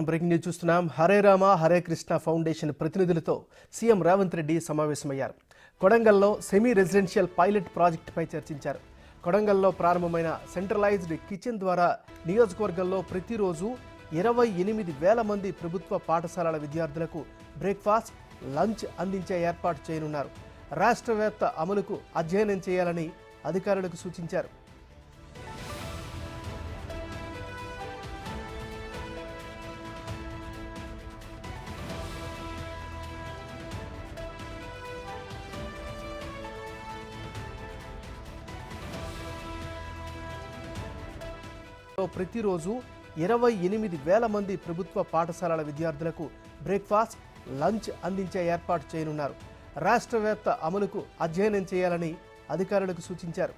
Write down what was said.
Breaking news చూస్తున్నాం. Hare Rama Hare Krishna foundation ప్రతినిధులతో CM Revanth Reddy సమావేశమయ్యారు. కొడంగల్లో సెమీ రెసిడెన్షియల్ పైలట్ ప్రాజెక్టుపై చర్చించారు. కొడంగల్లో ప్రారంభమైన సెంట్రలైజ్డ్ కిచెన్ ద్వారా నియోజకవర్గంలో ప్రతిరోజు 28,000 మంది ప్రభుత్వ పాఠశాలల విద్యార్థులకు బ్రేక్ఫాస్ట్, లంచ్ అందించే ఏర్పాటు చేయనున్నారు. రాష్ట్రవ్యాప్త అమలుకు అధ్యయనం చేయాలని అధికారులకు సూచించారు. ప్రతిరోజు 28,000 మంది ప్రభుత్వ పాఠశాలల విద్యార్థులకు బ్రేక్ఫాస్ట్, లంచ్ అందించే ఏర్పాటు చేయనున్నారు. రాష్ట్రవ్యాప్త అమలుకు అధ్యయనం చేయాలని అధికారులకు సూచించారు.